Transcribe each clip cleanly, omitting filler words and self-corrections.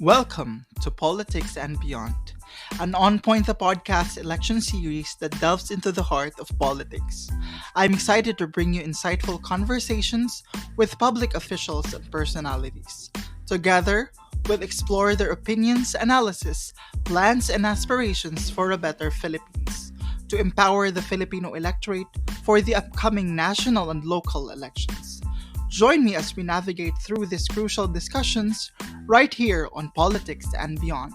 Welcome to Politics and Beyond, an On Point the Podcast election series that delves into the heart of politics. I'm excited to bring you insightful conversations with public officials and personalities. Together, we'll explore their opinions, analysis, plans, and aspirations for a better Philippines, to empower the Filipino electorate for the upcoming national and local elections. Join me as we navigate through these crucial discussions right here on Politics and Beyond.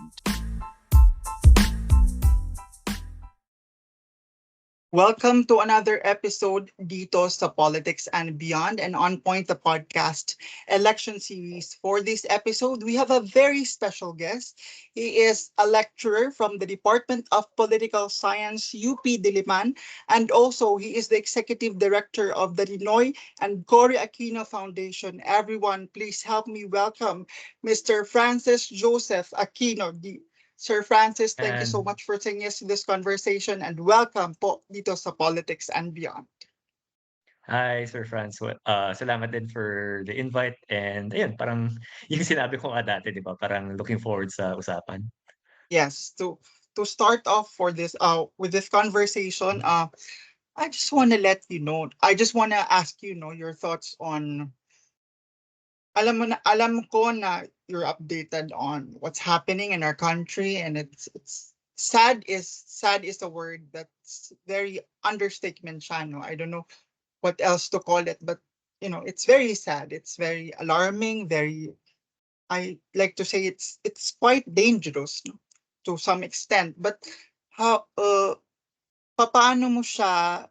Welcome to another episode dito sa Politics and Beyond and On Point the Podcast election series. For this episode, we have a very special guest. He is a lecturer from the Department of Political Science, UP Diliman, and also he is the executive director of the Ninoy and Cory Aquino Foundation. Everyone, please help me welcome Mr. Francis Joseph Aquino. Sir Francis, thank you so And much for taking us to this conversation and welcome po dito sa Politics and Beyond. hi, Sir Francois. Salamat din for the invite and ayun, parang yung sinabi ko nga dati, 'di ba? Parang looking forward sa usapan. Yes, to start off for this with this conversation, I just want to let you know, I just want to ask your thoughts on alam ko na you're updated on what's happening in our country, and it's sad is a word that's very understatement siya, no? I don't know what else to call it, but it's very sad, it's very alarming, very, I like to say it's quite dangerous, no, to some extent. But how paano mo siya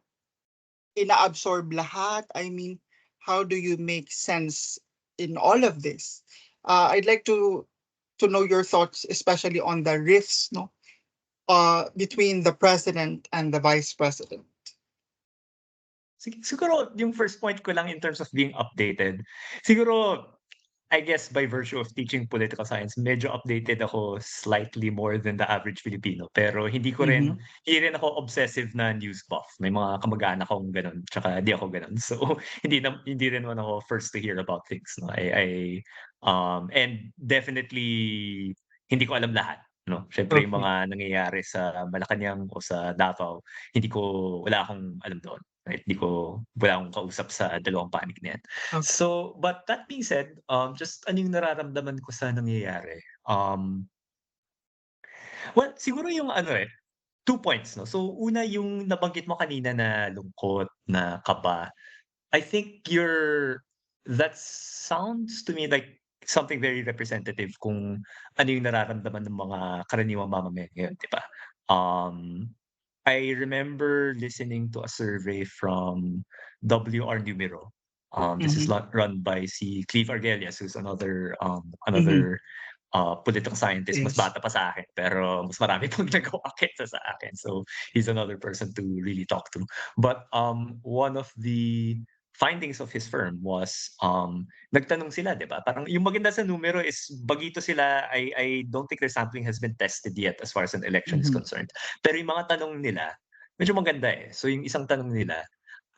inaabsorb lahat? I mean, how do you make sense in all of this? I'd like to know your thoughts, especially on the rifts, no, between the president and the vice president. Siguro yung first point ko lang in terms of being updated, siguro I guess by virtue of teaching political science, medyo updated ako slightly more than the average Filipino. Pero Mm-hmm. hindi rin ako obsessive na news buff. May mga kamag-anak akong gano'n, tsaka di ako gano'n. So, hindi rin naman ako first to hear about things, no? And definitely hindi ko alam lahat, no? Siyempre yung Okay. mga nangyayari sa Malacanang o sa Davao, wala akong alam doon. Right? Wala akong kausap sa dalawang panig na yan. Okay. So, but that being said, just ano yung nararamdaman ko sa nangyayari? Well, siguro yung ano 2 points, no? So, una yung nabanggit mo kanina na lungkot, na kaba. I think that sounds to me like something very representative kung ano yung nararamdaman ng mga karaniwang mamamayan ngayon, 'di ba? Um, I remember listening to a survey from WR Numero. This is Mm-hmm. run by si Cleve Argelias, who's Mm-hmm. political scientist. Mas Yes. bata pa sa akin, pero mas marami pang nagawa kaysa sa akin. So he's another person to really talk to. But one of the findings of his firm was nagtanong sila, 'di ba? Parang yung maganda sa numero is bagito sila. I don't think their sampling has been tested yet as far as an election is Mm-hmm. concerned. Pero yung mga tanong nila, medyo maganda eh. So yung isang tanong nila,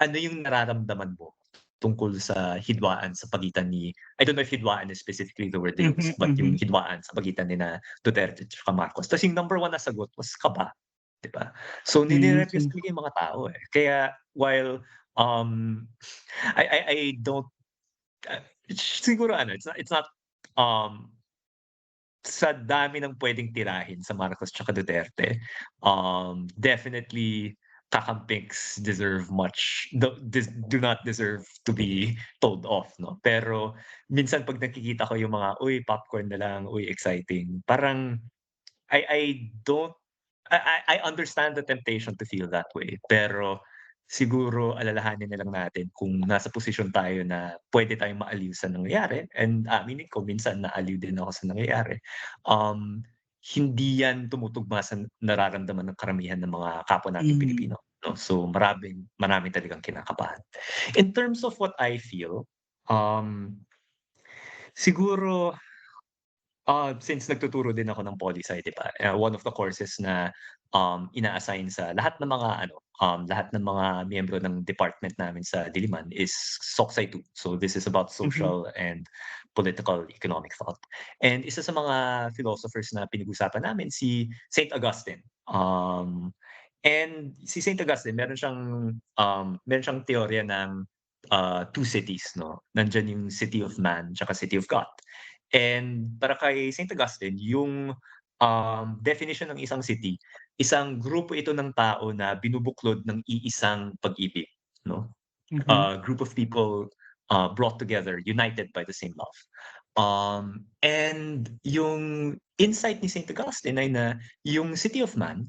ano yung nararamdaman mo tungkol sa hidwaan sa pagitan ni, I don't know if hidwaan is specifically the word they Mm-hmm. used, but Mm-hmm. yung hidwaan sa pagitan ni na Duterte at Marcos. Tapos yung number one na sagot was kaba, 'di ba? So nire-repress Mm-hmm. talaga yung mga tao eh. Kaya while um I don't siguro it's not um sa dami ng puwedeng tirahin sa Marcos tsaka Duterte, definitely kakampings deserve much do not deserve to be told off, 'no? Pero minsan 'pag nakikita ko yung mga, "Uy, popcorn na lang, uy, exciting." Parang I don't I understand the temptation to feel that way, pero siguro alalahanin na lang natin kung nasa posisyon tayo na puwede tayong maaliw sa nangyayari, and aminin ko minsan naaliw din ako sa nangyayari. Um, Hindi yan tumutugma sa nararamdaman ng karamihan ng mga kapwa nating Mm-hmm. Pilipino, 'no? So marami talagang kinakabahan. In terms of what I feel, um, siguro since nagtuturo din ako ng poli sci, 'di ba? One of the courses na ina-assign sa lahat ng mga lahat ng mga miyembro ng department namin sa Diliman is Soksay 2. So this is about Mhm. social and political economic thought. And isa sa mga philosophers na pinag-usapan namin si Saint Augustine. And si Saint Augustine meron siyang teorya ng, two cities 'no. Nandiyan yung city of man tsaka city of God. And para kay Saint Augustine yung, definition ng isang city, isang grupo ito ng tao na binubuklod ng iisang pag-ibig 'no. Mhm. Group of people, brought together, united by the same love. And yung insight ni Saint Augustine ay na yung city of man,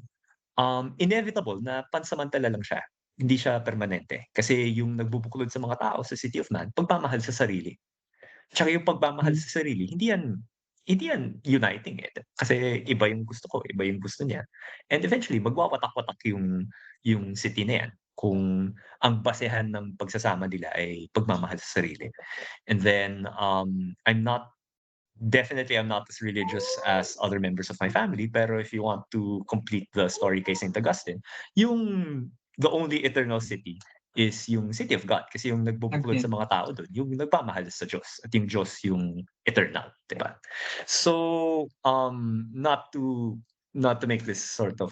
inevitable na pansamantala lang siya, hindi siya permanente. Kasi yung nagbubuklod sa mga tao sa city of man, pagmamahal sa sarili. Tsaka yung pagmamahal Hmm. sa sarili, hindi yan uniting, eh, kasi iba yung gusto ko, iba yung gusto niya. And eventually magwawatak-watak yung city na yan kung ang basehan ng pagsasama nila ay pagmamahal sa sarili. And then, I'm not as religious as other members of my family, pero if you want to complete the story kay Saint Augustine, the only eternal city is yung city of God kasi yung nagbubuklod sa Again. mga tao dun, yung nagmamahal sa Diyos at yung Diyos yung eternal, 'di ba? So, not to make this sort of,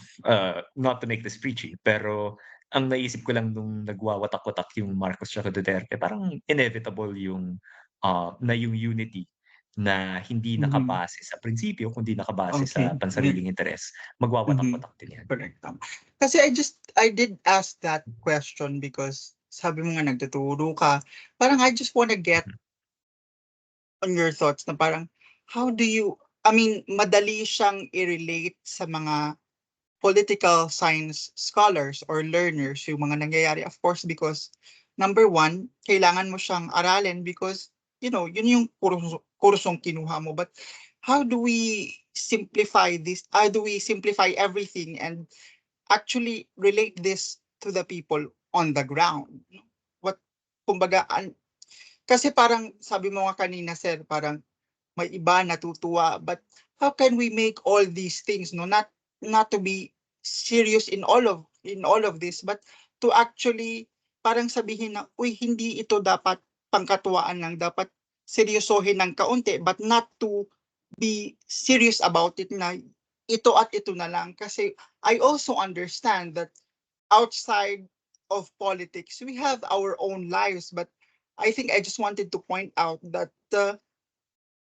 not to make this preachy, pero ang naisip ko lang nung nagwawatak-watak yung Marcos tsaka Duterte, parang inevitable na yung unity na hindi Mhm. nakabase sa prinsipyo kundi nakabase sa Okay. Yeah. pansariling interes, Mhm. magwawatak-watak din 'yan. Correct, tama. Kasi I did ask that question because sabi mo nga nagtuturo ka, parang I just wanna get Mhm, on your thoughts na parang how do you I mean, madali siyang i-relate sa mga political science scholars or learners yung mga nangyayari, of course, because number one, kailangan mo siyang aralin because yun yung kursong kinuha mo. But how do we simplify this? How do we simplify everything and actually relate this to the people on the ground? What kumbaga kasi parang sabi mo nga kanina, sir, parang may iba natutuwa, but how can we make all these things, no, not to be serious in all of this, but to actually parang sabihin na uy, hindi ito dapat pangkatuwaan lang, dapat seryosohin ng kaunti, but not to be serious about it na ito at ito na lang. Kasi I also understand that outside of politics we have our own lives, but I think I just wanted to point out that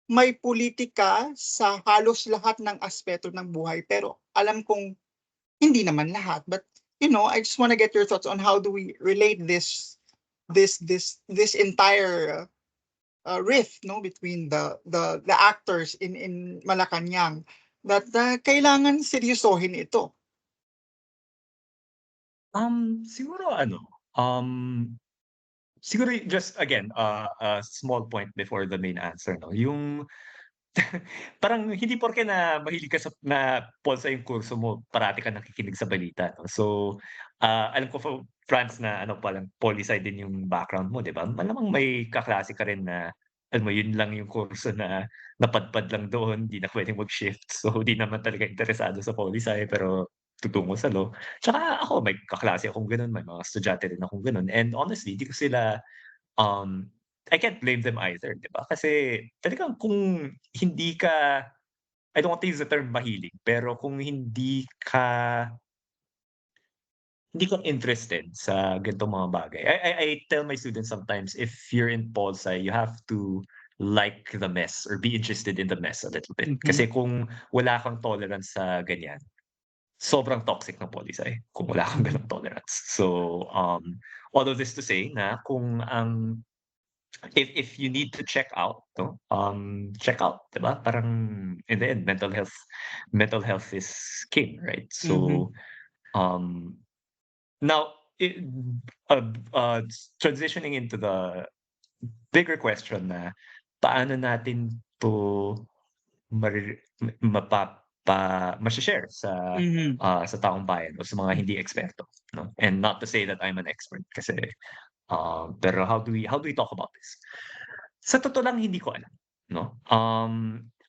may politika sa halos lahat ng aspeto ng buhay, pero alam kong hindi naman lahat. But I just want to get your thoughts on how do we relate this entire rift, no, between the actors in Malacanang, that kailangan seryosohin ito. siguro ano, siguro just again, a small point before the main answer 'no, yung parang hindi porke na mahilig ka na pulsa yung kurso mo parati ka nakikinig sa balita 'no. So, alam ko France na ano palang poli-sci din yung background mo 'di ba? Malamang may kaklase ka rin na alam mo yun lang yung kurso na napadpad lang doon, di na puwedeng mag-shift. So, di naman talaga interesado sa poli-sci pero tutungo sa law. Tsaka ako may kaklase akong gano'n, may mga estudyante rin akong gano'n and honestly di ko sila Um, I can't blame them either, 'di ba? Kasi talagang kung hindi ka I don't want to use the term mahilig, pero kung hindi ka interested sa ganitong mga bagay. I tell my students sometimes if you're in pol sci, you have to like the mess or be interested in the mess a little bit. Mhm. Kasi kung wala kang tolerance sa ganyan, sobrang toxic ng poli sci kung wala kang Mhm. gano'ng tolerance. So, all of this to say na kung ang if you need to check out 'no, check out, 'di ba? Parang in the end mental health is king, right? Mhm. So, um, now transitioning into the bigger question na paano natin 'to mare mashe-share Mhm. sa taong bayan o sa mga hindi eksperto 'no? And not to say that I'm an expert kasi, pero how do we talk about this? Sa totoo lang hindi ko alam 'no.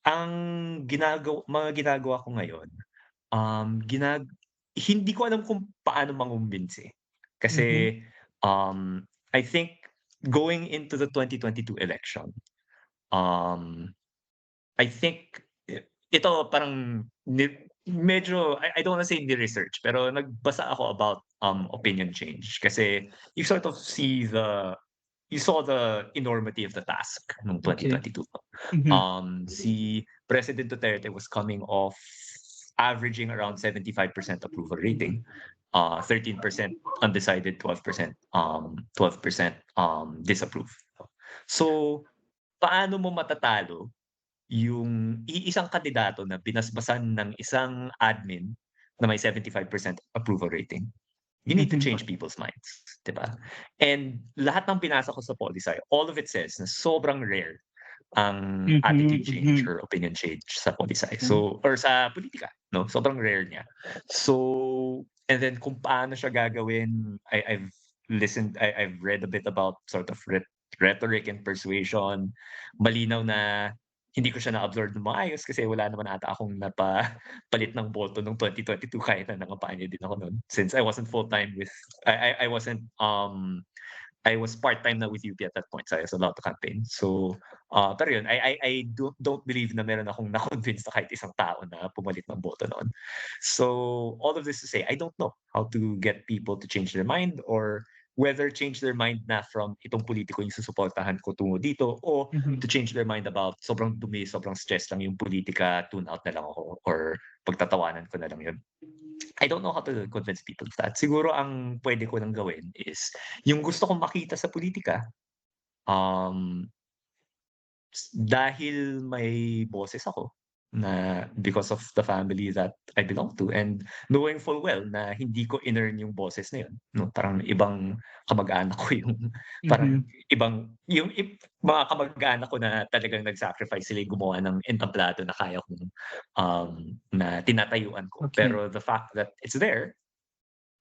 Ang mga ginagawa ko ngayon, um, ginag hindi ko alam kung paano mangumbinsi. Kasi I think going into the 2022 election, um, I think ito parang medyo I don't wanna say ni-research pero nagbasa ako about opinion change kasi you sort of you saw the enormity of the task nung Okay. 2022. Mhm. Si President Duterte was coming off averaging around 75% approval rating, 13% undecided, 12% disapprove. So, paano mo matatalo yung iisang kandidato na binasbasan ng isang admin na may 75% approval rating? You need to Mhm. change people's minds, 'di ba? And lahat ng binasa ko sa Polisay, all of it says na sobrang rare ang Mhm. attitude change Mhm. or opinion change sa Polisay. Mm. So or sa politika, 'no? Sobrang rare niya. So, and then kung paano siya gagawin, I've read a bit about sort of rhetoric and persuasion. Malinaw na hindi ko siya na-absorb ng maayos kasi wala naman ata akong palit ng boto nung 2022 kahit na nangampanya din ako nun. Since I wasn't full-time with I wasn't, I was part-time na with UP at that point, so I was allowed to campaign. So, pero yun, I don't believe na meron akong na-convince na kahit isang tao na pumalit ng boto noon. So, all of this to say, I don't know how to get people to change their mind or whether change their mind na from itong politiko yung susuportahan ko tungo dito o Mhm. to change their mind about sobrang dumi, sobrang stress lang yung politika, tune out na lang ako or pagtatawanan ko na lang yun. I don't know how to convince people of that. Siguro ang pwede ko lang gawin is yung gusto kong makita sa politika, um, dahil may boses ako na because of the family that I belong to and knowing full well na hindi ko in-earn yung boses na yun, 'no, parang ibang kamag-anak ko yung parang Mhm. ibang yung mga kamag-anak ko na talagang nag-sacrifice sila yung gumawa ng entablado na kaya kong, na tinatayuan ko. Okay. Pero the fact that it's there,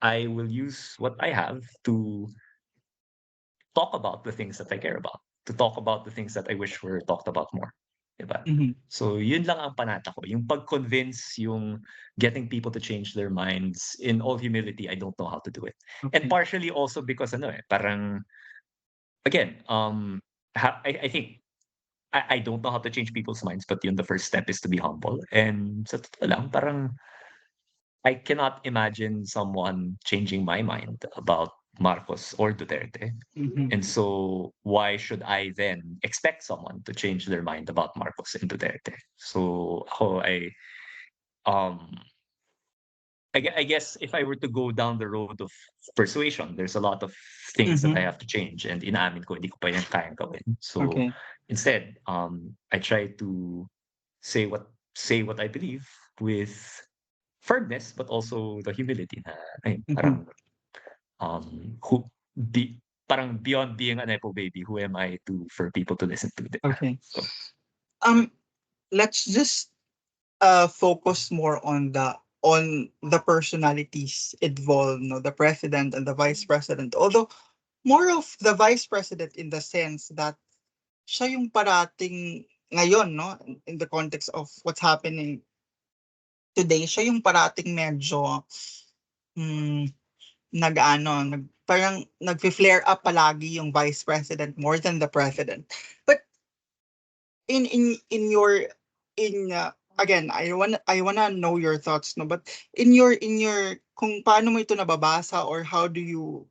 I will use what I have to talk about the things that I care about, to talk about the things that I wish were talked about more, 'di ba? Mhm. So yun lang ang panata ko, yung pag-convince, yung getting people to change their minds. In all humility, I don't know how to do it. And Okay. partially also because ano parang again, I think I don't know how to change people's minds, but yun the first step is to be humble. And sa totoo lang, parang I cannot imagine someone changing my mind about Marcos or Duterte. Mhm. And so why should I then expect someone to change their mind about Marcos and Duterte? So ako um I guess if I were to go down the road of persuasion, there's a lot of things that I Mhm. have to change and inaamin ko hindi ko pa yan kayang gawin. So Okay. instead, I try to say what I believe with firmness but also the humility na ayun, Mhm. parang who be parang beyond being an nepo baby, who am I to for people to listen to, 'di ba? Okay. So, Um, let's just focus more on the personalities involved, no, the president and the vice president. Although more of the vice president in the sense that siya yung parating ngayon, no, in the context of what's happening today, siya yung parating medyo mm, parang nagfi-flare up palagi yung vice president more than the president. But in again, I wanna know your thoughts, no, but in your kung paano mo ito nababasa or how do you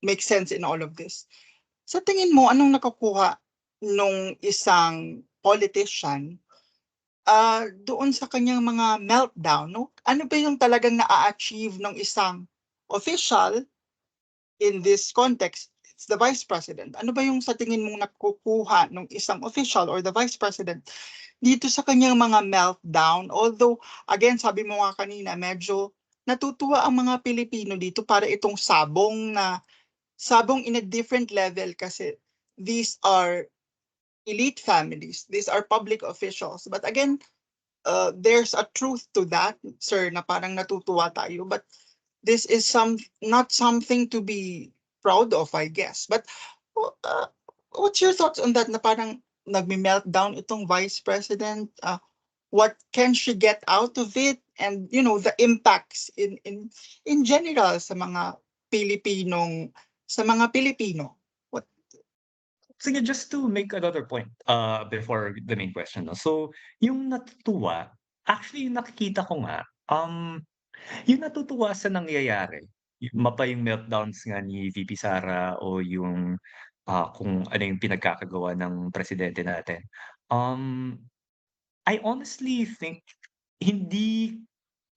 make sense in all of this, sa tingin mo anong nakukuha nung isang politician doon sa kanyang mga meltdown, no? Ano ba yung talagang naa-achieve ng isang official in this context? It's the vice president. Ano ba yung sa tingin mong nakukuha ng isang official or the vice president dito sa kanyang mga meltdown? Although, again, sabi mo nga kanina, medyo natutuwa ang mga Pilipino dito para itong sabong in a different level kasi these are elite families. These are public officials. But again, there's a truth to that, sir, na parang natutuwa tayo. But this is not something to be proud of, I guess. But uh, what's your thoughts on that na parang nagme-meltdown itong vice president? What can she get out of it? And the impacts in general sa mga sa mga Pilipino? What Sige, just to make another point, before the main question 'no. So, yung natutuwa, actually yung nakikita ko nga, yung natutuwa sa nangyayari, yung meltdowns nga ni VP Sara o yung, kung ano yung pinagkakagawa ng presidente natin. Um, I honestly think hindi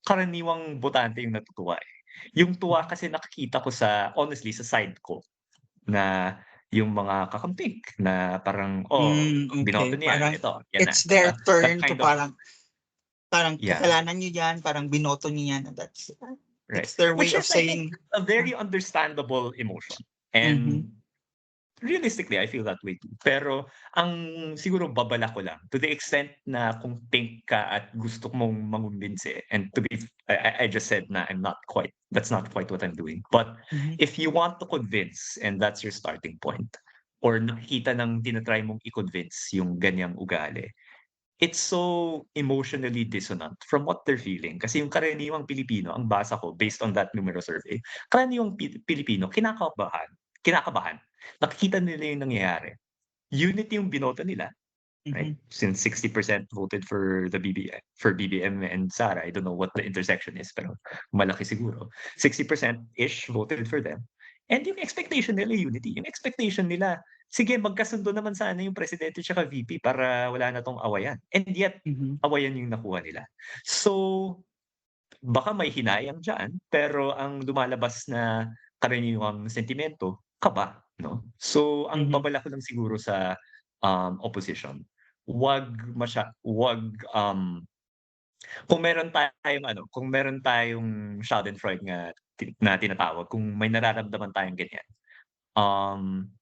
karaniwang botante yung natutuwa, eh. Yung tuwa kasi nakikita ko honestly sa side ko na yung mga kakampi na parang, "Oh, binoto okey, niya, parang ito, yan na." it's 'Di their ba? That turn to kind of parang yeah. kasalanan niyo 'yan, parang binoto niyo 'yan, Right. it's their way Which of is I think saying a very understandable emotion. mhm, And realistically, I feel that way too. Pero ang siguro babala ko lang to the extent na kung pink ka at gusto mong mangumbinsi and to be I just said na that's not quite what I'm doing. But mhm, if you want to convince and that's your starting point or nakikita ng tina-try mong i-convince yung ganyang ugali, it's so emotionally dissonant from what they're feeling. Kasi yung karaniwang Pilipino, ang basa ko based on that Numero survey, karaniwang Pilipino kinakabahan. Nakikita nila yung nangyayari. Unity yung binoto nila, right? mhm, Since 60% voted for for BBM and Sara. I don't know what the intersection is, pero malaki siguro. 60%-ish voted for them. And yung expectation nila, unity. Yung expectation nila, sige, magkasundo naman sana yung presidente tsaka VP para wala na tong awayan. And yet, mhm, awayan yung nakuha nila. So, baka may hinayang diyan, pero ang lumalabas na karaniwang sentimento, kaba, 'no? So, ang mhm, babala ko lang siguro sa, opposition, 'wag, kung meron tayong schadenfreude nga na tinatawag, kung may nararamdaman tayong ganyan,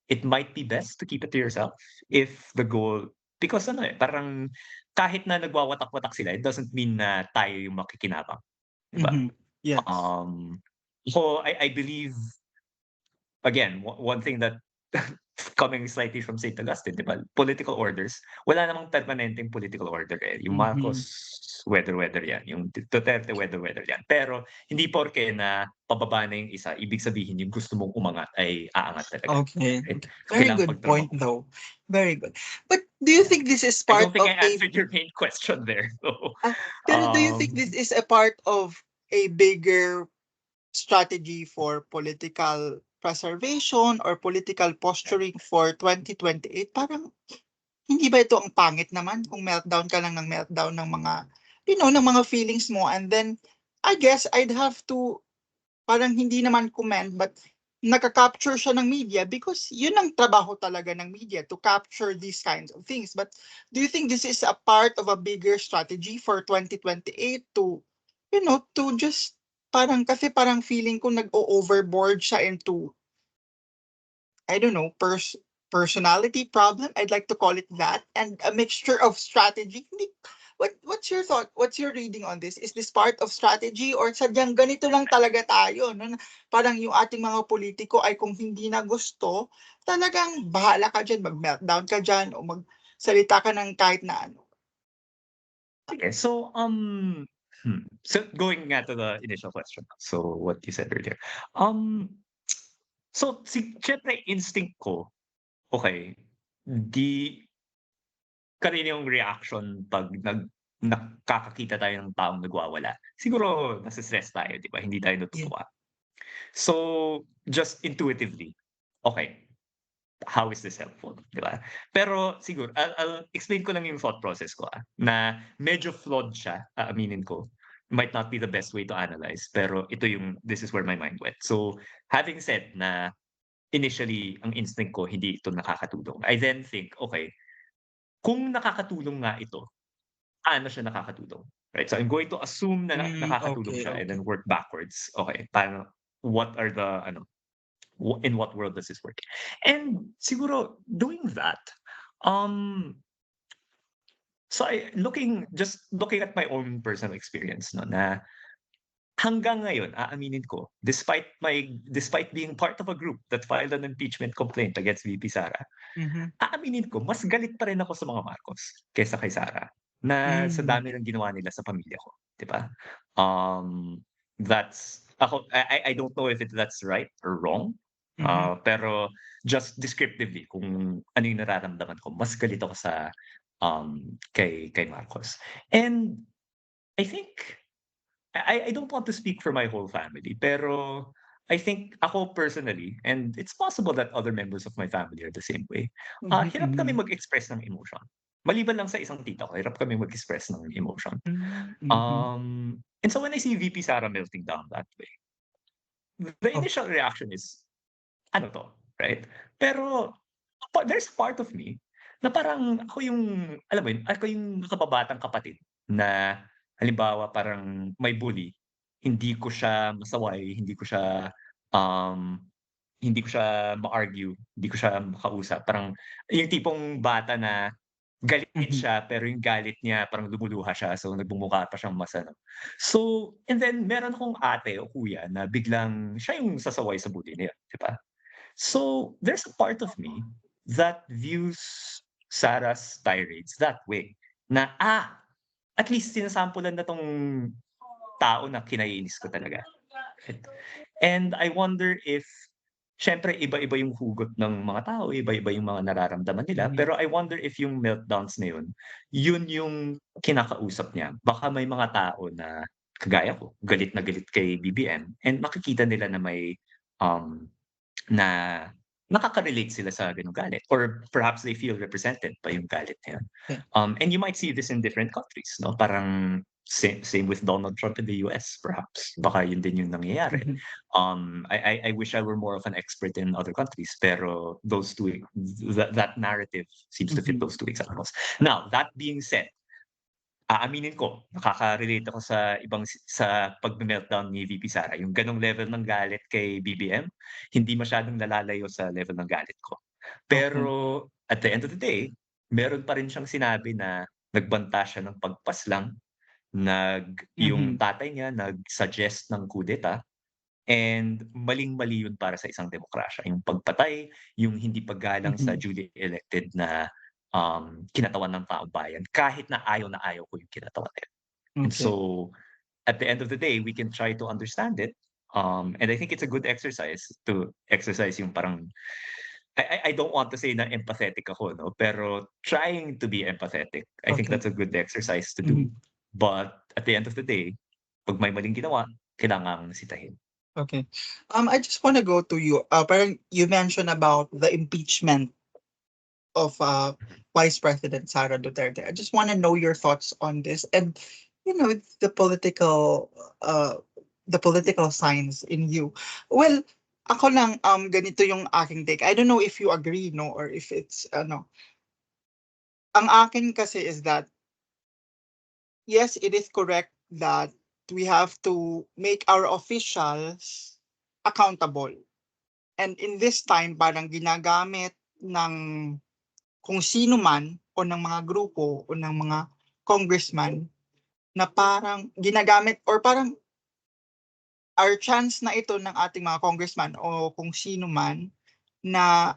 it might be best to keep it to yourself if the goal because ano, eh, parang kahit na nagwawatak-watak sila, it doesn't mean na tayo yung makikinabang, 'di ba? mhm, yes, Um, so I believe again, one thing that coming slightly from Saint Augustine, 'di ba, political orders, wala namang permanenteng political order, eh. Yung mhm, Marcos, weather-weather 'yan, yung Duterte, weather-weather 'yan. Pero hindi porke na pababa na yung isa, ibig sabihin yung gusto mong umangat ay aangat talaga, okay. right? So, Very kailangang good point pagtrabahuhan. though, very good. But do you Yeah. think this is I part don't think of I a answered your main question there. So, ah, pero do you think um, this is a part of a bigger strategy for political preservation or political posturing for 2028? Parang hindi ba ito ang pangit naman kung meltdown ka lang ng meltdown ng mga, ng mga feelings mo, and then I guess I'd have to parang hindi naman commend, but naka-capture siya ng media because yun ang trabaho talaga ng media, to capture these kinds of things. But do you think this is a part of a bigger strategy for 2028 to, to just parang, kasi parang feeling ko nag-o-overboard siya into, I don't know, personality problem. I'd like to call it that, and a mixture of strategy. Hindi, what's your thought? What's your reading on this? Is this part of strategy or sadyang ganito lang talaga tayo? No? Parang yung ating mga politiko ay kung hindi na gusto, talagang bahala ka dyan, mag-meltdown ka dyan o magsalita ka ng kahit na ano. okay. So, so going nga to the initial question, so what you said earlier. Um, so siyempre instinct ko, okay, di karaniwang reaction 'pag nakakakita tayo ng taong nagwawala, siguro nase-stress tayo, 'di ba, hindi tayo Yeah. natutuwa. So, just intuitively, okay, how is this helpful, 'di ba? Pero siguro I'll explain ko lang yung thought process ko, na medyo flawed siya, aaminin ko. Might not be the best way to analyze, pero this is where my mind went. So, having said na initially ang instinct ko hindi ito nakakatulong, I then think, okay, kung nakakatulong nga ito, paano siya nakakatulong? Right? So, I'm going to assume na nakakatulong Okay, siya and okay. then work backwards. Okay, paano what are the ano, in what world does this work? And siguro doing that, um, so just looking at my own personal experience, no, na hanggang ngayon, aaminin ko, despite being part of a group that filed an impeachment complaint against VP Sara, Mhm. aaminin ko, mas galit pa rin ako sa mga Marcos kaysa kay Sara, na sa Mm. dami ng ginawa nila sa pamilya ko, 'di ba? Um, that's I don't know if that's right or wrong. Mhm. Pero just descriptively kung ano yung nararamdaman ko, mas galit ako sa kay Marcos. And I think I don't want to speak for my whole family, pero I think ako personally, and it's possible that other members of my family are the same way, Mhm, hirap kami mhm. mag-express ng emotion. Maliban lang sa isang tita ko, hirap kami mag-express ng emotion. Hmm, mhm. And so when I see VP Sara melting down that way, the Oh, initial reaction is, ano 'to, right? Pero there's part of me na parang ako yung, alam mo yun, ako yung kababatang kapatid na halimbawa parang may bully, hindi ko siya masaway, um, hindi ko siya ma-argue, hindi ko siya makausap. Parang yung tipong bata na galit mhm, siya pero yung galit niya parang lumuluha siya, so nagmumukha pa siyang mas-ano. So, and then meron akong ate o kuya na biglang siya yung sasaway sa bully na yun, 'di ba? So, there's a part of me that views Sarah's tirades that way, na, at least sinasampulan na 'tong tao na kinaiinis ko talaga. And I wonder if siyempre iba-iba yung hugot ng mga tao, iba-iba yung mga nararamdaman nila, mhm, pero I wonder if yung meltdowns na yun yung kinakausap niya. Baka may mga tao na kagaya ko, galit na galit kay BBM and makikita nila na may, um na nakaka-relate sila sa gano'ng galit or perhaps they feel represented by yung galit na yun. yeah. And you might see this in different countries 'no, parang same with Donald Trump in the US perhaps, baka yun din yung nangyayari. Mhm, I wish I were more of an expert in other countries pero those 2 that narrative seems to fit mhm, those 2 examples. Now, that being said, aaminin ko, nakaka-relate ako sa sa pagme-meltdown ni VP Sara, yung gano'ng level ng galit kay BBM, hindi masyadong nalalayo sa level ng galit ko. okey. Pero at the end of the day, meron pa rin siyang sinabi na nagbanta siya ng pagpaslang, yung Mhm, tatay niya nag-suggest ng kudeta and maling-mali yun para sa isang demokrasya. Yung pagpatay, yung hindi paggalang sa mhm, duly elected na, kinatawan ng taong bayan kahit na ayaw ko yung kinatawan na yun. And so, okey. at the end of the day, we can try to understand it, and I think it's a good exercise to exercise yung parang I don't want to say na empathetic ako 'no, pero trying to be empathetic, I think Okey. that's a good exercise to do. Mhm, But at the end of the day, 'pag may maling ginawa, kailangang sitahin. okey. I just wanna go to you, parang you mentioned about the impeachment of, Vice President Sara Duterte. I just wanna know your thoughts on this and, you know, uh, the political science in you. Well, ako lang, ganito yung aking take. I don't know if you agree, no, or if it's ano, ang akin kasi is that, yes, it is correct that we have to make our officials accountable. And in this time, parang ginagamit ng kung sino man o ng mga grupo o ng mga congressman na parang ginagamit or parang our chance na ito ng ating mga congressman o kung sino man na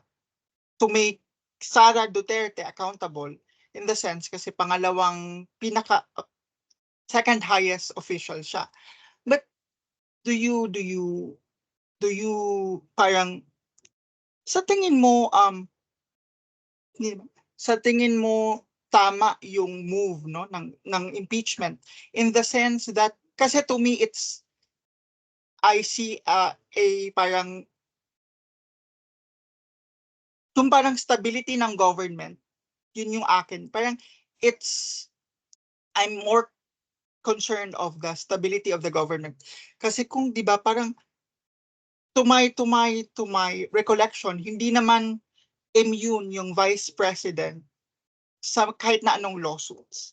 to make Sara Duterte accountable in the sense kasi pangalawang second highest official siya. But do you do you do you parang sa tingin mo sa tingin mo tama yung move no ng impeachment in the sense that kasi to me it's I see a parang yung parang stability ng government yun yung akin parang it's I'm more concerned of the stability of the government kasi kung 'di ba parang to my recollection hindi naman immune yung vice president sa kahit na anong lawsuits.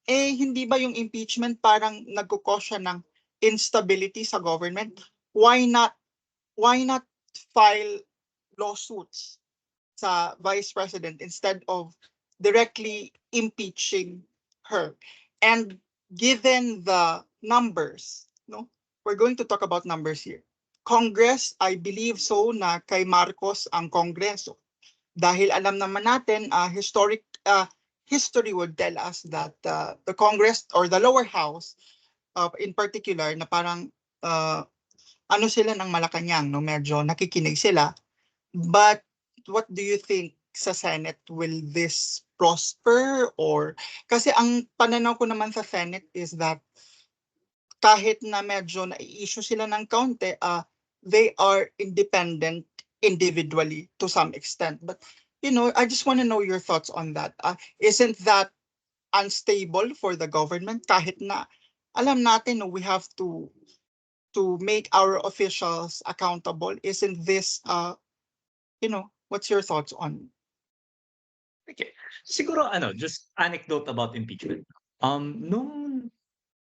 Eh, hindi ba yung impeachment parang nagko-cause siya ng instability sa government? Why not why not file lawsuits sa vice president instead of directly impeaching her? And given the numbers, no? We're going to talk about numbers here. Congress, I believe so na kay Marcos ang Kongreso. Dahil alam naman natin, history would tell us that the Congress or the lower house in particular na parang uh, ano sila ng Malacanang 'no, medyo nakikinig sila. But what do you think sa Senate, will this prosper or kasi ang pananaw ko naman sa Senate is that kahit na medyo nai-issue sila ng kaunti, they are independent individually to some extent. But, I just wanna know your thoughts on that. Isn't that unstable for the government kahit na alam natin, no, we have to make our officials accountable? Isn't this, what's your thoughts on? Okay. Siguro ano, just anecdote about impeachment. Nung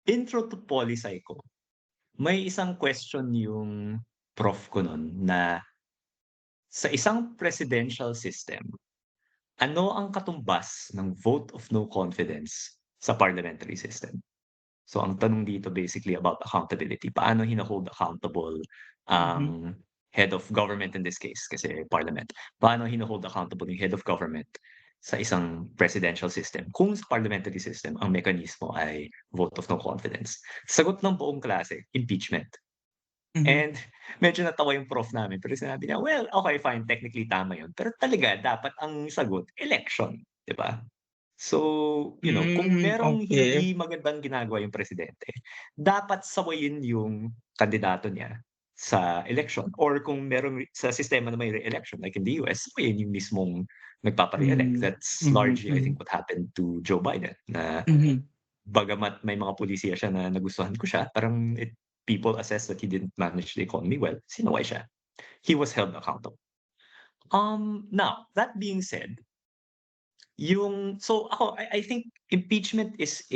intro to poli-sci ko, may isang question yung prof ko nun na sa isang presidential system, ano ang katumbas ng vote of no confidence sa parliamentary system? So ang tanong dito basically about accountability. Paano hino-hold accountable Mhm, ang head of government in this case, kasi parliament. Paano hino-hold accountable yung head of government sa isang presidential system kung sa parliamentary system ang mekanismo ay vote of no confidence? Sagot ng buong klase, impeachment. mhm, And medyo natawa yung prof namin pero sinabi niya, "Well, okay fine, technically tama yun, pero talaga dapat ang sagot election." 'Di ba? So, kung merong okey. hindi magandang ginagawa yung presidente, dapat sawayin yung kandidato niya sa election or kung merong sa sistema na may re-election like in the US, sawayin yung mismong nagpapa-re-elect. Hmm, That's mhm, largely I think mhm, what happened to Joe Biden na mhm, bagamat may mga pulisiya siya na nagustuhan ko siya, parang people assess that he didn't manage the economy well, sinaway siya. He was held accountable. Now, that being said, I think impeachment is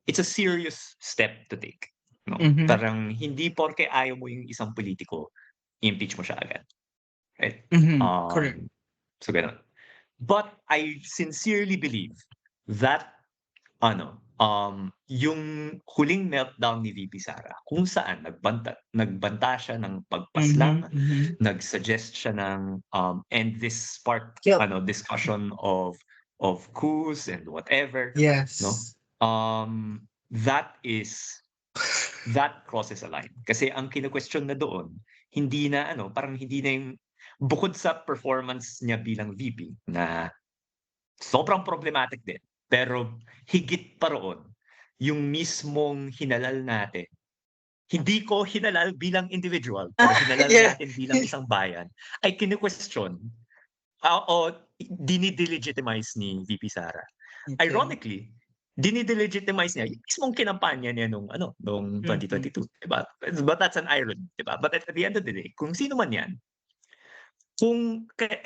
it's a serious step to take, 'no? mhm, Parang hindi porke ayaw mo yung isang politiko, i-impeach mo siya agad, right? mhm, correct. Um, so gano'n. But I sincerely believe that yung huling meltdown ni VP Sara kung saan nagbanta siya ng Mhm, pagpaslang, mhm. nag-suggest siya ng, and this sparked Yep. discussion of coups and whatever, 'no? Yes. That crosses a line. Kasi ang kine-question na doon, parang hindi na yung bukod sa performance niya bilang VP na sobrang problematic din, pero higit pa roon, yung mismong hinalal natin. Hindi ko hinalal bilang individual, pero hinalal Yeah. natin bilang isang bayan, ay kine-question, o dine-delegitimize ni VP Sara. Okay. Ironically, dine-delegitimize niya yung mismong kinampanya niya nung Mhm, 2022, 'di ba? But that's an irony, 'di ba? But at the end of the day, kung sino man 'yan,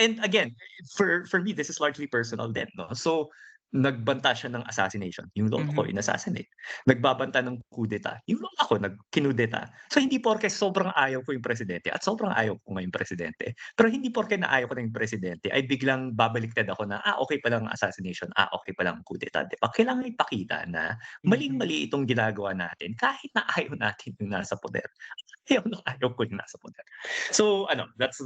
and again, for me, this is largely personal din, 'no? So, nagbanta siya ng assassination, yung lola ko mhm, in-assassinate. Nagbabanta ng kudeta, yung lola ko kinudeta. So, hindi porke sobrang ayaw ko yung presidente at sobrang ayaw ko ngayong presidente, pero hindi porke na ayaw ko na yung presidente ay biglang babaliktad ako na, okay pala ang assassination, okay pala ang kudeta, 'di ba? Kailangan ipakita na mhm, maling-mali itong ginagawa natin kahit na ayaw natin yung nasa poder. Ayaw ko yung nasa poder. So that's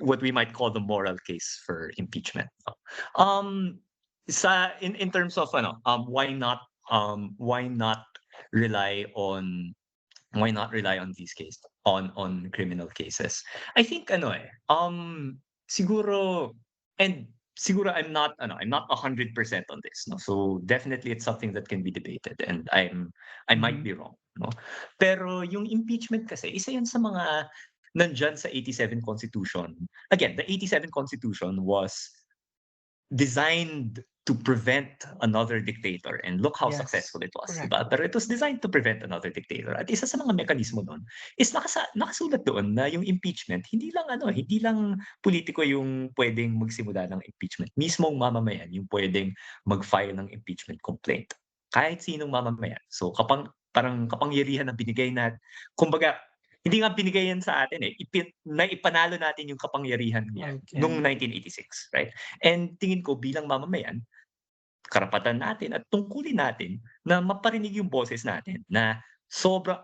what we might call the moral case for impeachment. No? In terms of why not rely on these cases on criminal cases. I think siguro and siguro I'm not 100% on this, no. So definitely it's something that can be debated and I might mhm. be wrong, no. Pero yung impeachment kasi isa yan sa mga nandiyan sa 87 Constitution. Again, the 87 Constitution was designed to prevent another dictator and look how Yes, successful it was, 'di correct. ba? Pero it was designed to prevent another dictator at isa sa mga mekanismo nun is nakasulat doon na yung impeachment hindi lang politiko yung puwedeng magsimula ng impeachment, mismong mamamayan yung puwedeng mag-file ng impeachment complaint, kahit sinong mamamayan. So parang kapangyarihan na binigay kumbaga hindi nga binigay yan sa atin, naipanalo natin yung kapangyarihan niyan nung Okay. 1986, right? And tingin ko bilang mamamayan, karapatan natin at tungkulin natin na maparinig yung boses natin na sobrang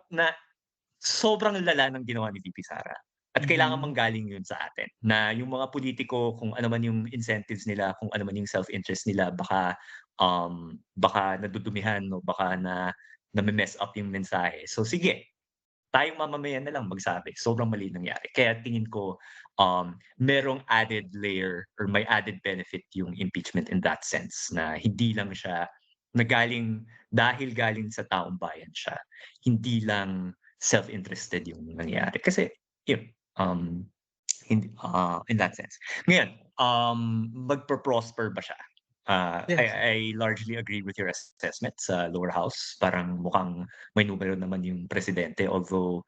lala ng ginawa ni VP Sara at kailangan Mhm, manggaling yun sa atin. Na yung mga politiko kung ano man yung incentives nila, kung ano man yung self-interest nila baka nadudumihan o baka name-mess up yung mensahe. So sige, tayong mamamayan na lang magsabi, sobrang mali nangyari. Kaya tingin ko, merong added layer or may added benefit yung impeachment in that sense na hindi lang siya dahil galing sa taong bayan siya, hindi lang self-interested yung nangyari. Kasi yun, in that sense. Ngayon, magpo-prosper ba siya? Yes. I largely agree with your assessment sa lower house. Parang mukhang may numero naman yung presidente, although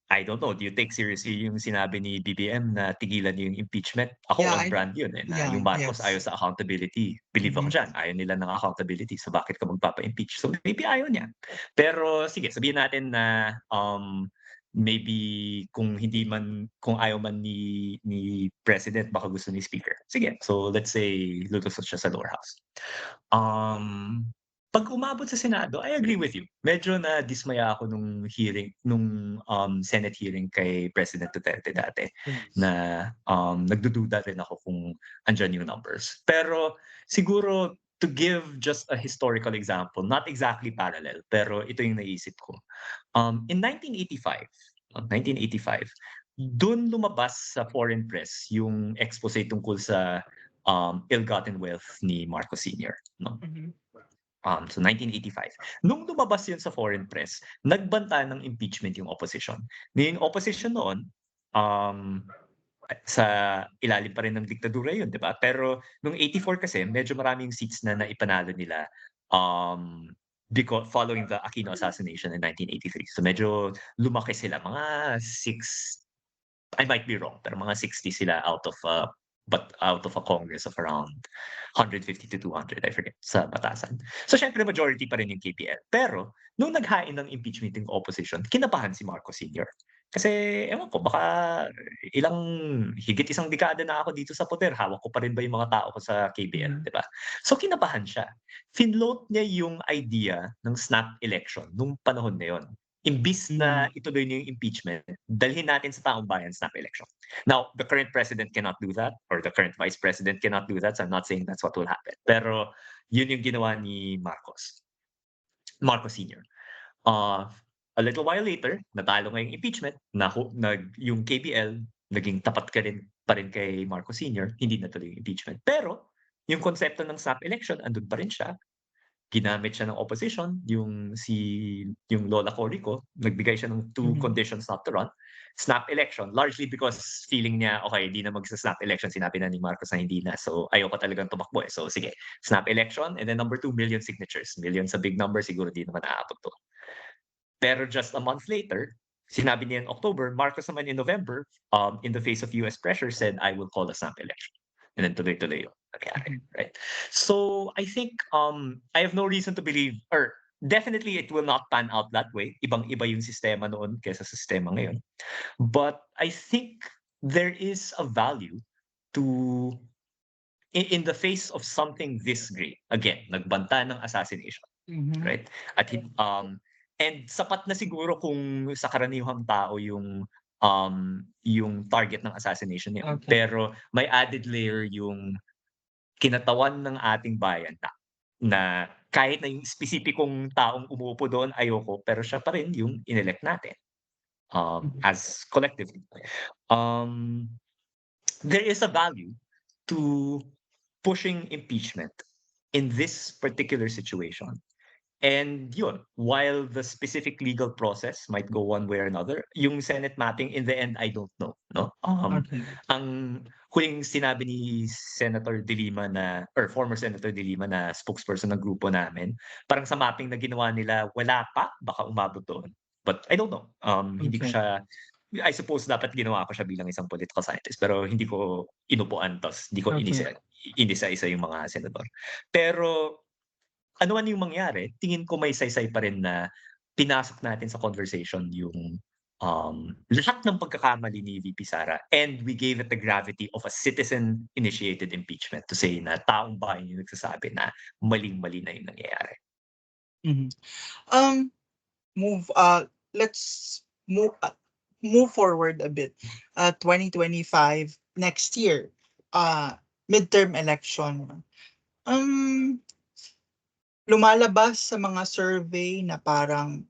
I don't know, do you take seriously yung sinabi ni BBM na tigilan niyo yung impeachment? Ako Yeah, on brand yun, na yeah, yung Marcos ayaw yes. sa accountability. Believe ako Mhm. diyan, ayaw nila ng accountability, so bakit ka magpapa-impeach? So maybe ayaw niya. Pero sige, sabihin natin na, maybe kung ayaw man ni president baka gusto ni speaker. Sige, so let's say lulusot siya sa lower house. Um, 'Pag umabot sa Senado, I agree with you. Medyo nadismaya ako nung Senate hearing kay President Duterte dati Yes. na, nagdududa rin ako kung andiyan yung numbers. Pero siguro to give just a historical example, not exactly parallel, pero ito yung naisip ko. In 1985, dun lumabas sa foreign press yung expose tungkol sa, ill-gotten wealth ni Marcos Sr., 'no? Mhm. So 1985. Nung lumabas yun sa foreign press, nagbanta ng impeachment yung opposition. Yung opposition noon, um, sa ilalim pa rin ng diktadura yun, 'di ba? Pero nung 84 kasi medyo maraming seats na naipanalo nila, following the Aquino assassination in 1983. So medyo lumaki sila, mga I might be wrong, pero mga 60 sila out of a Congress of around 150 to 200, I forget, sa batasan. So siyempre majority pa rin yung KPL. Pero nung naghain ng impeachment yung opposition, kinabahan si Marcos Sr. Kasi ewan ko, baka higit isang dekada na ako dito sa poder, hawak ko pa rin ba yung mga tao ko sa KBL, Mhm. 'di ba? So kinabahan siya. Finloat niya yung idea ng snap election nung panahon na yun. Imbis na Mhm. ituloy niyo yung impeachment, dalhin natin sa taong bayan snap election. Now, the current president cannot do that or the current vice president cannot do that. So I'm not saying that's what will happen. Pero yun yung ginawa ni Marcos Sr. Uh, a little while later, natalo nga yung impeachment, yung KBL, naging tapat pa rin kay Marcos Sr., hindi natuloy yung impeachment. Pero, yung konsepto ng snap election, andun pa rin siya. Ginamit siya ng opposition, yung Lola Cory ko, nagbigay siya ng two Mhm. conditions not to run. Snap election, largely because feeling niya, okay, hindi na magsa-snap election, sinabi na ni Marcos na hindi na, so ayoko talagang tumakbo eh. So sige, snap election, and then number 2, million signatures. Million sa big number, siguro di naman aabot to. Pero just a month later, sinabi niya in October, Marcos naman in November, in the face of US pressure, said, I will call a snap election. And then tuloy-tuloy yun nangyari, Mhm. right? So I think I have no reason to believe, or definitely it will not pan out that way. Ibang-iba yung sistema noon kaysa sa sistema ngayon. But I think there is a value to in the face of something this great. Again, nagbanta ng assassination, Mhm. right? At and sapat na siguro kung sa karaniwang tao yung target ng assassination niya. Okay. Pero may added layer yung kinatawan ng ating bayan na kahit na yung espesipikong taong umuupo doon ayoko, pero siya pa rin yung inelect natin, Mhm. as collectively. Um, there is a value to pushing impeachment in this particular situation. And yun, while the specific legal process might go one way or another, yung Senate mapping, in the end, I don't know, no? Okay. Ang huling sinabi ni Senator De Lima or former Senator De Lima na spokesperson ng grupo namin, parang sa mapping na ginawa nila, wala pa, baka umabot doon. But I don't know. Hindi ko Okay. siya, I suppose dapat ginawa ko siya bilang isang political scientist, pero hindi ko inupuan, tas hindi ko Okay. inisa-isa yung mga senador. Pero ano man yung mangyari, tingin ko may saysay pa rin na pinasok natin sa conversation yung lahat ng pagkakamali ni VP Sara, and we gave it the gravity of a citizen-initiated impeachment to say na taong bayan yung nagsasabi na maling-mali na yung nangyayari. Mhm. Um, move. Let's move forward a bit. 2025 next year. Midterm election. Um, lumalabas sa mga survey na parang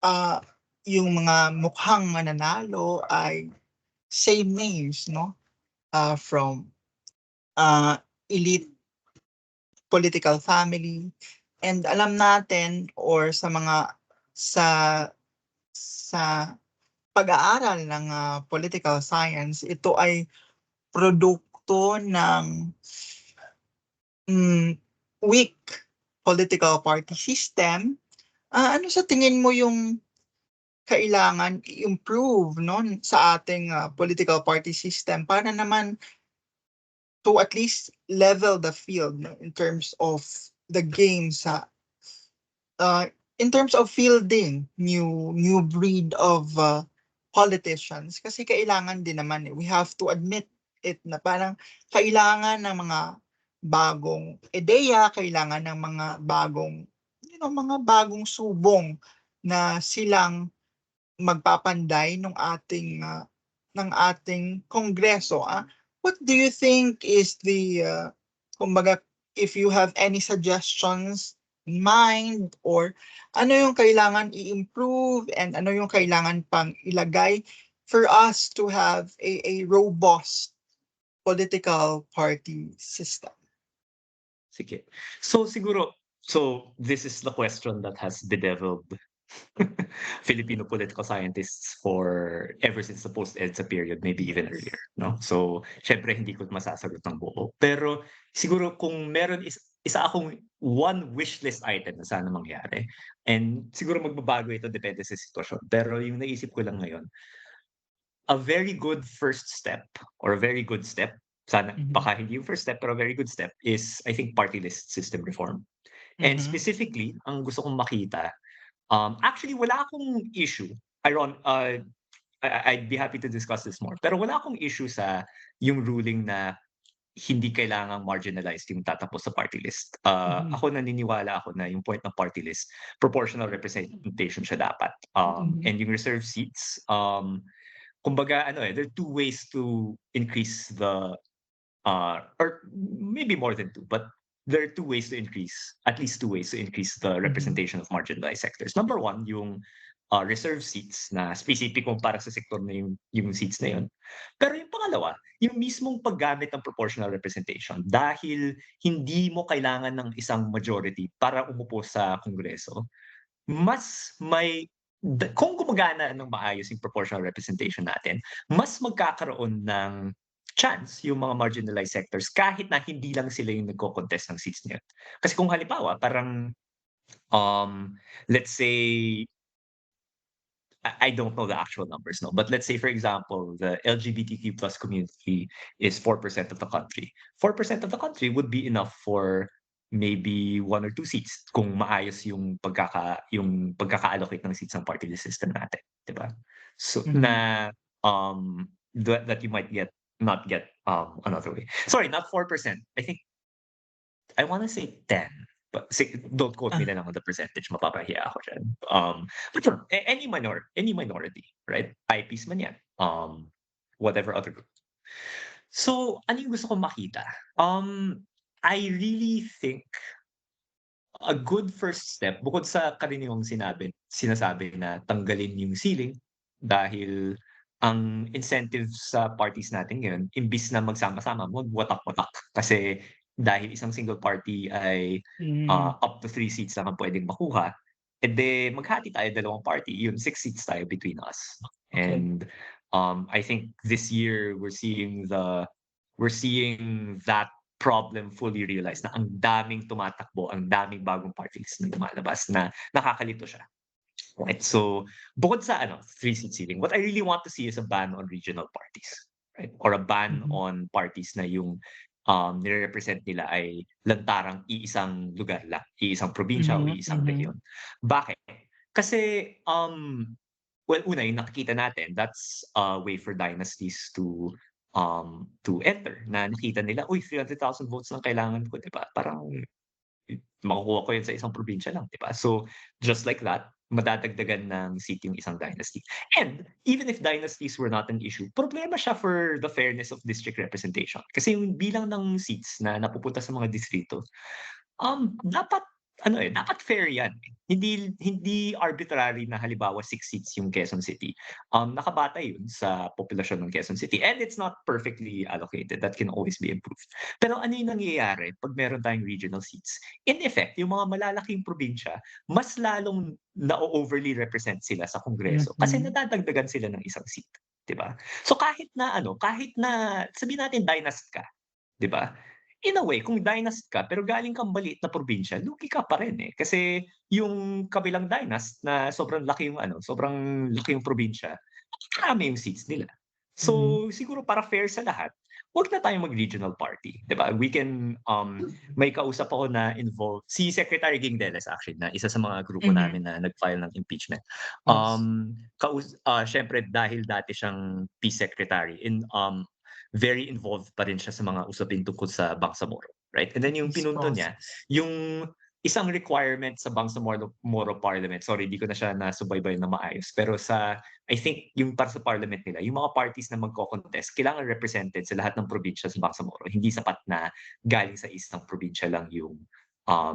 ah, yung mga mukhang mananalo ay same names, no? From elite political family. And alam natin or sa sa pag-aaral ng political science, ito ay produkto ng mm, weak political party system. Ano sa tingin mo yung kailangan i-improve no sa ating political party system para naman to at least level the field no, in terms of the game sa uh, in terms of fielding new breed of politicians kasi kailangan din naman we have to admit it na parang kailangan ng mga bagong ideya, kailangan ng mga bagong mga bagong subong na silang magpapanday ng ating kongreso. What do you think is the kumbaga if you have any suggestions in mind or ano yung kailangan i-improve and ano yung kailangan pang ilagay for us to have a robust political party system? Sige. So siguro, so this is the question that has bedeviled Filipino political scientists for ever since the post-EDSA period, maybe even earlier, no? So, syempre hindi ko masasagot ng buo. Pero siguro kung meron isa akong one wish list item na sana mangyari, and siguro magbabago ito depende sa sitwasyon. Pero yung naisip ko lang ngayon, a very good first step or a very good step, sana Mhm. baka hindi yung first step, pero a very good step is I think party list system reform. And Mhm. specifically, ang gusto kong makita, actually wala akong issue. I'd be happy to discuss this more. Pero wala akong issue sa yung ruling na hindi kailangang marginalized yung tatapos sa party list. Mhm. Ako naniniwala ako na yung point ng party list, proportional representation siya dapat. Mhm. And yung reserved seats, kumbaga ano there are two ways to increase the or maybe more than two, but there are two ways to increase, at least two ways to increase the Mhm. representation of marginalized sectors. Number one, yung reserve seats na specific para sa sektor na yung seats na yun. Pero yung pangalawa, yung mismong paggamit ng proportional representation dahil hindi mo kailangan ng isang majority para umupo sa kongreso, mas may kung gumagana ng maayos yung proportional representation natin, mas magkakaroon ng chance yung mga marginalized sectors kahit na hindi lang sila yung nagko-contest ng seats na yun. Kasi kung halimbawa, parang, let's say, I don't know the actual numbers, no, but let's say, for example, the LGBTQ plus community is 4% of the country. 4% of the country would be enough for maybe one or two seats kung maayos yung pagkaka-allocate ng seats ng party list system natin, 'di ba? So Mhm. na that you might not get another way. Sorry, not 4%. I think I wanna say 10, but don't quote me Ah, na lang on the percentage, mapapahiya ako diyan. But yun, any minority, right? IPs man yan, whatever other group. So, ano yung gusto kong makita? I really think a good first step, bukod sa karaniwang sinasabi na tanggalin yung ceiling dahil ang incentive sa parties natin ngayon, imbis na magsama-sama, magwatak-watak. Kasi dahil isang single party ay mm, up to 3 seats lang ang pwedeng makuha, edi maghati tayo dalawang party, yun 6 seats tayo between us. okay. And I think this year we're seeing that problem fully realized na ang daming tumatakbo, ang daming bagong party list na lumalabas na nakakalito siya. Right? So, bukod sa 3-seat ceiling, what I really want to see is a ban on regional parties, right? Or a ban Mhm. on parties na yung nire-represent nila ay lantarang iisang lugar lang, iisang probinsya o Mhm. iisang Mhm. rehiyon. Bakit? Kasi well, una yung nakikita natin, that's a way for dynasties to enter na nakita nila, uy, 300,000 votes lang kailangan ko, 'di ba? Parang makukuha ko yun sa isang probinsya lang, 'di ba? So, just like that, madadagdagan ng seat yung isang dynasty. And even if dynasties were not an issue, problema siya for the fairness of district representation. Kasi yung bilang ng seats na napupunta sa mga distrito, dapat ano, dapat fair 'yan, eh. Hindi hindi arbitrary na halimbawa 6 seats yung Quezon City. Nakabatay yun sa populasyon ng Quezon City and it's not perfectly allocated, that can always be improved. Pero ano yung nangyayari 'pag meron tayong regional seats? In effect, yung mga malalaking probinsya, mas lalong na-o-overly represent sila sa Kongreso kasi Mhm. nadadagdagan sila ng isang seat, 'di ba? So kahit na sabihin natin dynast ka, 'di ba? In a way, kung dynast ka pero galing kang maliit na probinsya, lugi ka pa rin, eh. Kasi yung kabilang dynast na sobrang laki yung probinsya, marami yung seats nila. Mhm. So, siguro para fair sa lahat, 'wag na tayong mag-regional party, 'di ba? We can, may kausap ako na involved si Secretary Guingdeles actually na isa sa mga grupo Mhm. namin na nag-file ng impeachment. Yes. Siyempre dahil dati siyang peace secretary very involved pa rin siya sa mga usapin tungkol sa Bangsamoro, right? And then yung Peace pinunto niya, process. yung isang requirement sa Bangsamoro Parliament, sorry di ko na siya nasubaybay na maayos, pero I think yung para sa parliament nila, yung mga parties na magko-contest kailangan represented sa lahat ng probinsya sa Bangsamoro. Hindi sapat na galing sa isang probinsya lang yung,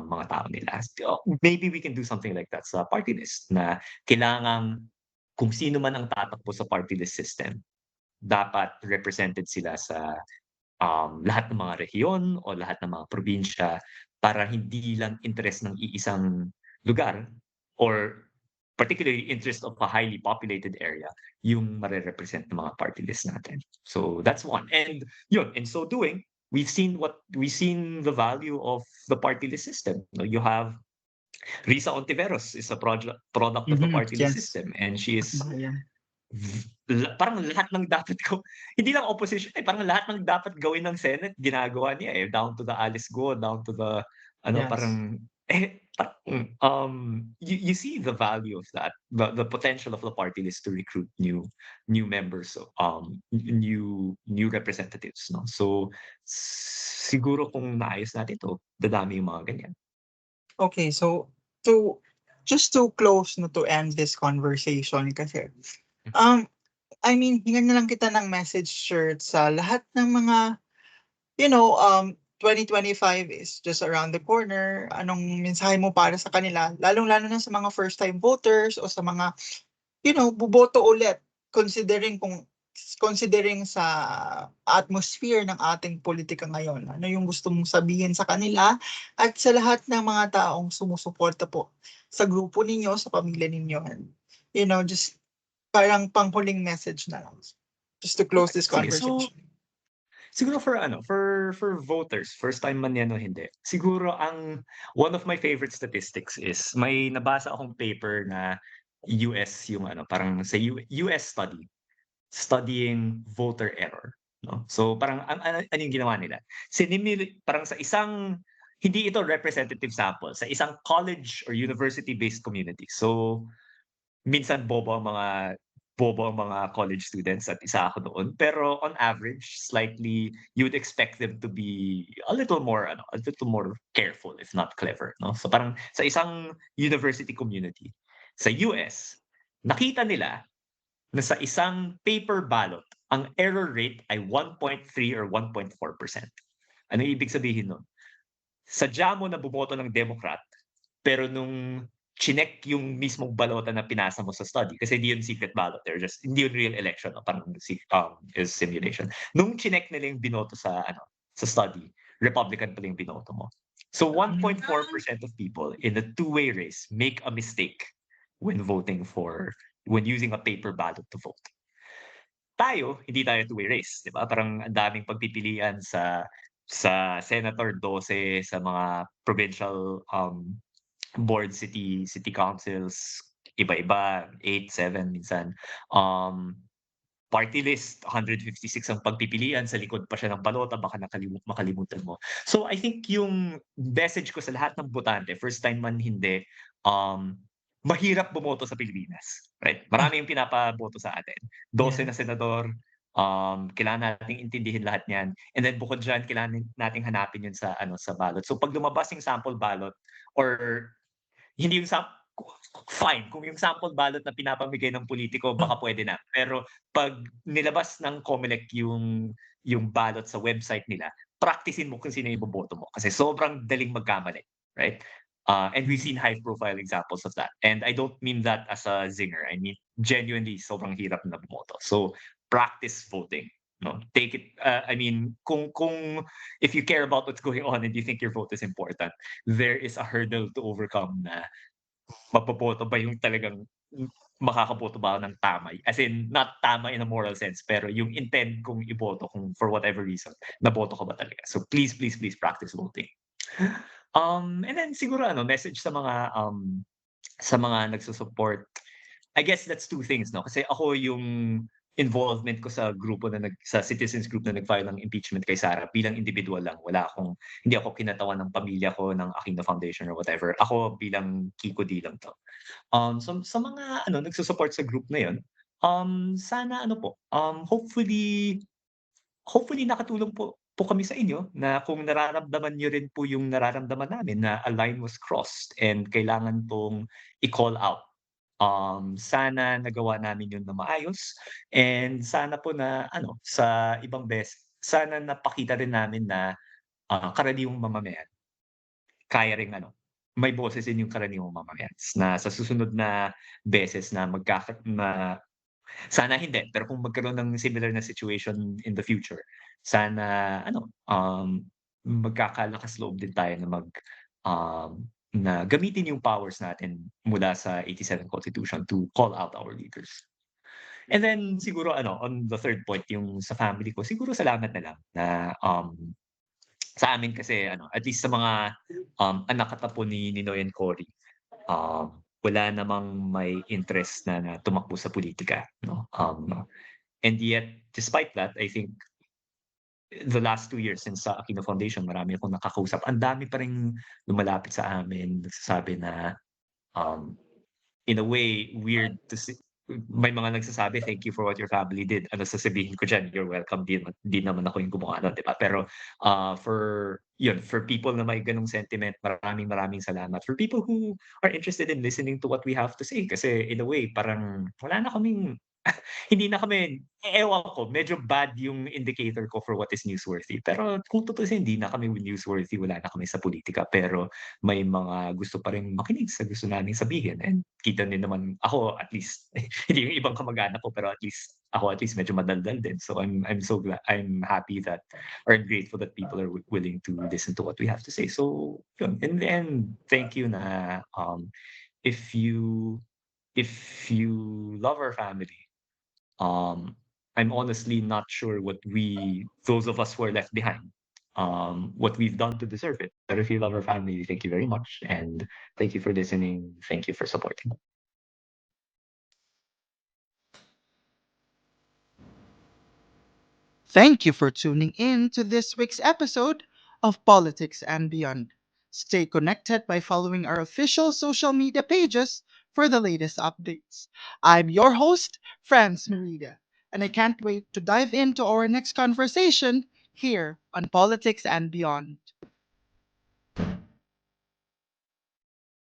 mga tao nila. So, maybe we can do something like that sa party list na kailangang kung sino man ang tatakbo sa party list system, dapat represented sila sa lahat ng mga rehiyon o lahat ng mga probinsya para hindi lang interest ng iisang lugar or particularly interest of a highly populated area yung mare-represent ng mga party list natin. So that's one. And yun, in so doing, we've seen the value of the party list system. No, you have Risa Ontiveros is a product of the Mhm. party list Yes. system and she is Akbayan. parang lahat ng dapat hindi lang opposition, parang lahat ng dapat gawin ng Senate ginagawa niya, eh, down to the Alice Go, down to the Yes. parang, you see the value of that, the potential of the party list to recruit new members, new representatives, 'no? So, siguro kung naayos natin 'to, dadami yung mga ganyan. Okay, so to just to close no, to end this conversation kasi, um, I mean, hingan na lang kita ng message shirt sa lahat ng mga, 2025 is just around the corner. Anong mensahe mo para sa kanila? Lalong-lalo na sa mga first time voters o sa mga, boboto ulit considering sa atmosphere ng ating politika ngayon. Ano yung gusto mong sabihin sa kanila at sa lahat ng mga taong sumusuporta po sa grupo ninyo, sa pamilya ninyo, and, just parang panghuling message na lang, just to close Okey, this sige. So, conversation. siguro for voters, first time man 'yan o hindi, siguro one of my favorite statistics is may nabasa akong paper na US yung parang sa US studying voter error, 'no. So parang ano yung ginawa nila, parang sa isang hindi ito representative sample, sa isang college or university-based community. So minsan bobo ang mga college students at isa ako doon. Pero on average, slightly you'd expect them to be a little more careful if not clever, 'no? So parang sa isang university community sa US, nakita nila na sa isang paper ballot, ang error rate ay 1.3 or 1.4%. Ano ibig sabihin nun? Sadya mo na boboto ng Democrat, pero nung chineck yung mismong balota na pinasa mo sa study kasi hindi yun secret ballot, hindi yun real election, no? Parang is simulation. Nung chineck nila yung binoto sa study, Republican pala yung binoto mo. So Mm. 1.4% of people in a two-way race make a mistake when when using a paper ballot to vote. Tayo, hindi tayo two-way race, 'di ba? Parang ang daming pagpipilian sa senator, 12 sa mga provincial, city councils, iba-iba, 8, 7 minsan. Um, Party list, 156 ang pagpipilian, sa likod pa siya ng balota, baka makalimutan mo. So I think yung message ko sa lahat ng botante, first time man hindi, um, mahirap bumoto sa Pilipinas, right? Marami yung pinapaboto sa atin, 12 na Yes. senador, kailangan nating intindihin lahat niyan, and then bukod diyan kailangan nating hanapin yun sa ballot. So 'pag lumabas yung sample ballot or hindi yung fine kung yung sample ballot na pinapamigay ng pulitiko baka puwede na. Pero 'pag nilabas ng COMELEC yung ballot sa website nila, praktisin mo kung sino yung iboboto mo kasi sobrang daling magkamali, right? And we've seen high profile examples of that. And I don't mean that as a zinger. I mean genuinely sobrang hirap na bumoto. So practice voting. No, take it. I mean, kung if you care about what's going on and you think your vote is important, there is a hurdle to overcome na maboboto ba yung talagang makakaboto ba ako ng tama? As in, not tama in a moral sense, pero yung intent kong iboto kung for whatever reason, naboto ko ba talaga? So please, please, please practice voting. And then siguro ano, message sa mga nagsu-support. I guess that's two things 'no, kasi ako yung involvement ko sa grupo na sa citizens group na nag-file ng impeachment kay Sara bilang individual lang. Hindi ako kinatawan ng pamilya ko, ng Aquino Foundation or whatever. Ako bilang Kiko D lang 'to. Sa mga ano nagsu-support sa group na yun, sana ano po, hopefully nakatulong po kami sa inyo na kung nararamdaman niyo rin po yung nararamdaman namin na a line was crossed and kailangan pong i-call out. Sana nagawa namin yun na maayos and sana po na ano, sa ibang sana napakita rin namin na, karaniwang mamamayan kaya ring ano, may boses din yung karaniwang mamamayan na sa susunod na beses na sana hindi, pero kung magkaroon ng similar na situation in the future, sana ano, magkakalakas loob din tayo na gamitin yung powers natin mula sa 87 Constitution to call out our leaders. And then siguro ano, on the third point, yung sa family ko, siguro salamat na lang na, sa amin kasi ano, at least sa mga, anak at apo ni Noy and Cory, wala namang may interest na tumakbo sa politika 'no. And yet despite that, I think the last 2 years since sa Aquino Foundation marami akong nakakausap, ang dami pa ring lumalapit sa amin, nagsasabi na, um in a way, weird to see may mga nagsasabi, "Thank you for what your family did." Ano sasabihin ko diyan, "You're welcome." Di naman ako yung gumawa nun, 'di ba? Pero, for people na may gano'ng sentiment, maraming maraming salamat. For people who are interested in listening to what we have to say kasi in a way parang wala na kaming hindi na kami ewan ko, medyo bad yung indicator ko for what is newsworthy. Pero kung tutuusin, hindi na kami newsworthy, wala na kami sa politika. Pero may mga gusto pa ring makinig sa gusto naming sabihin and kita din naman ako at least, hindi yung ibang kamag-anak ko, pero at least medyo madaldal din. So I'm so glad, I'm happy that or I'm grateful that people are willing to listen to what we have to say. So yun, in the end, thank you na if you if you love our family, um, I'm honestly not sure those of us who are left behind, what we've done to deserve it. But if you love our family, thank you very much. And thank you for listening. Thank you for supporting. Thank you for tuning in to this week's episode of Politics and Beyond. Stay connected by following our official social media pages for the latest updates. I'm your host, Franz Merida, and I can't wait to dive into our next conversation here on Politics and Beyond.